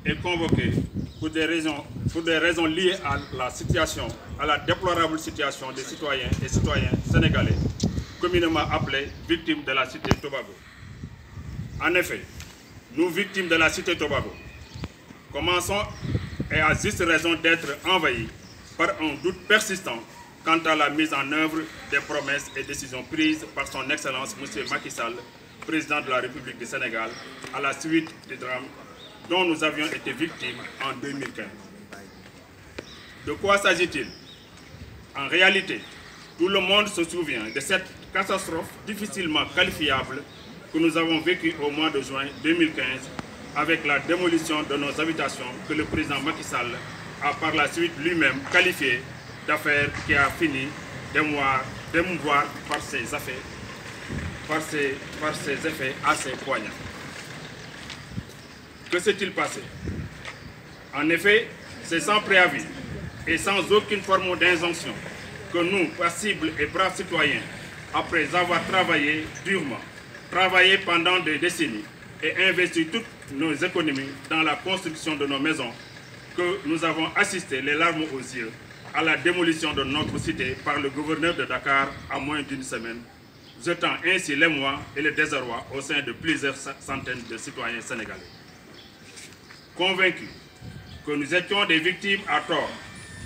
est convoqué pour des raisons liées à la déplorable situation des citoyens et citoyennes sénégalais, communément appelés victimes de la cité Tobago. En effet, nous, victimes de la cité Tobago, commençons et à juste raison d'être envahis par un doute persistant quant à la mise en œuvre des promesses et décisions prises par son Excellence M. Macky Sall, président de la République du Sénégal, à la suite du drame dont nous avions été victimes en 2015. De quoi s'agit-il? En réalité, tout le monde se souvient de cette catastrophe difficilement qualifiable que nous avons vécue au mois de juin 2015 avec la démolition de nos habitations que le président Macky Sall a par la suite lui-même qualifiée d'affaire qui a fini d'émouvoir par ses effets assez poignants. Que s'est-il passé? En effet, c'est sans préavis et sans aucune forme d'injonction que nous, passibles et braves citoyens, après avoir travaillé durement, travaillé pendant des décennies et investi toutes nos économies dans la construction de nos maisons, que nous avons assisté les larmes aux yeux à la démolition de notre cité par le gouverneur de Dakar en moins d'une semaine, jetant ainsi l'émoi et le désarroi au sein de plusieurs centaines de citoyens sénégalais. Convaincus que nous étions des victimes à tort,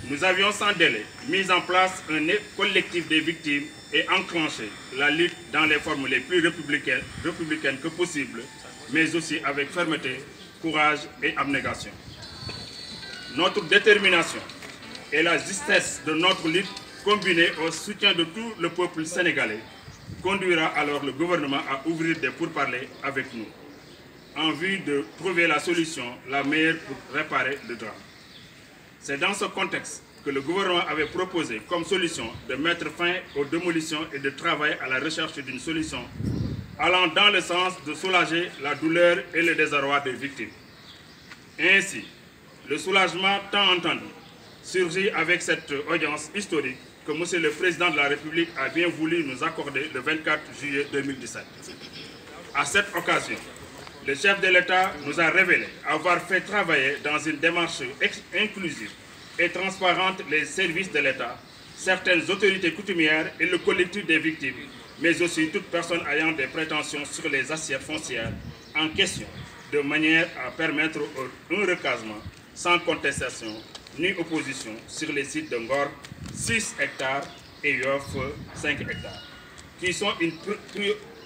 nous avions sans délai mis en place un collectif des victimes et enclenché la lutte dans les formes les plus républicaines que possible, mais aussi avec fermeté, courage et abnégation. Notre détermination et la justesse de notre lutte, combinée au soutien de tout le peuple sénégalais, conduira alors le gouvernement à ouvrir des pourparlers avec nous, en vue de trouver la solution la meilleure pour réparer le drame. C'est dans ce contexte que le gouvernement avait proposé comme solution de mettre fin aux démolitions et de travailler à la recherche d'une solution allant dans le sens de soulager la douleur et le désarroi des victimes. Ainsi, le soulagement tant entendu surgit avec cette audience historique que M. le Président de la République a bien voulu nous accorder le 24 juillet 2017. À cette occasion, le chef de l'État nous a révélé avoir fait travailler dans une démarche inclusive et transparente les services de l'État, certaines autorités coutumières et le collectif des victimes, mais aussi toute personne ayant des prétentions sur les assiettes foncières en question, de manière à permettre un recasement sans contestation ni opposition sur les sites de Ngor, 6 hectares et Yoff, 5 hectares, qui sont une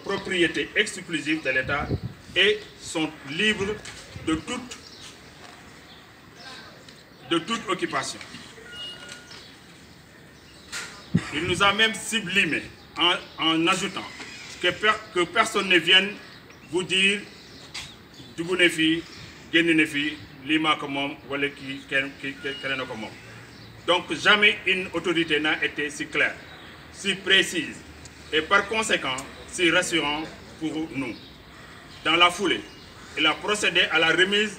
propriété exclusive de l'État et sont libres de toute occupation. Il nous a même sublimé en ajoutant que personne ne vienne vous dire Djibounefi, Guénénéfi, Lima Komom, voilà qui Komom. Donc jamais une autorité n'a été si claire, si précise et par conséquent si rassurant pour nous. Dans la foulée, il a procédé à la remise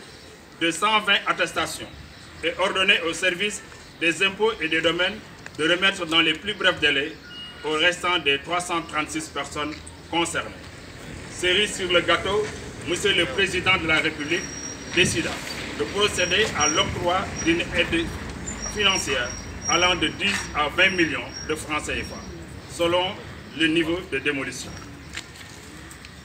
de 120 attestations et ordonné au service des impôts et des domaines de remettre dans les plus brefs délais au restant des 336 personnes concernées. Cerise sur le gâteau, Monsieur le Président de la République décida de procéder à l'octroi d'une aide financière allant de 10 à 20 millions de francs CFA, selon le niveau de démolition.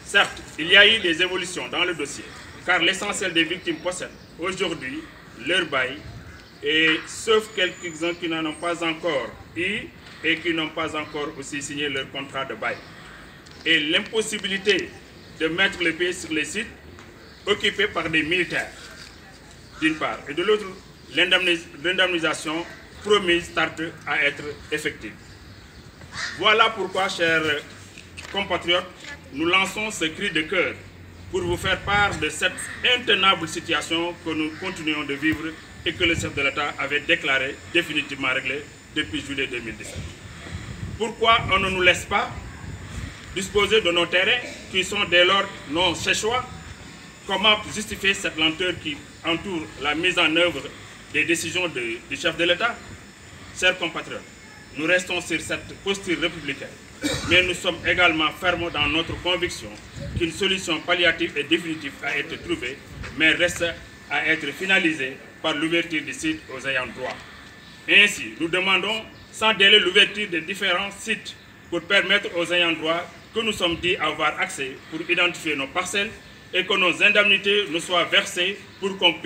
Certes, il y a eu des évolutions dans le dossier, car l'essentiel des victimes possèdent aujourd'hui leur bail, et sauf quelques-uns qui n'en ont pas encore eu et qui n'ont pas encore aussi signé leur contrat de bail. Et l'impossibilité de mettre le pied sur les sites occupés par des militaires, d'une part, et de l'autre, l'indemnisation promise tarde à être effective. Voilà pourquoi, chers compatriotes, nous lançons ce cri de cœur pour vous faire part de cette intenable situation que nous continuons de vivre et que le chef de l'État avait déclaré définitivement réglée depuis juillet 2017. Pourquoi on ne nous laisse pas disposer de nos terrains qui sont dès lors non chez choix? Comment justifier cette lenteur qui entoure la mise en œuvre des décisions du chef de l'État? Chers compatriotes, nous restons sur cette posture républicaine, mais nous sommes également fermes dans notre conviction qu'une solution palliative est définitive à être trouvée, mais reste à être finalisée par l'ouverture du site aux ayants droit. Ainsi, nous demandons sans délai l'ouverture des différents sites pour permettre aux ayants droit que nous sommes dits avoir accès pour identifier nos parcelles et que nos indemnités nous soient versées pour qu'on puisse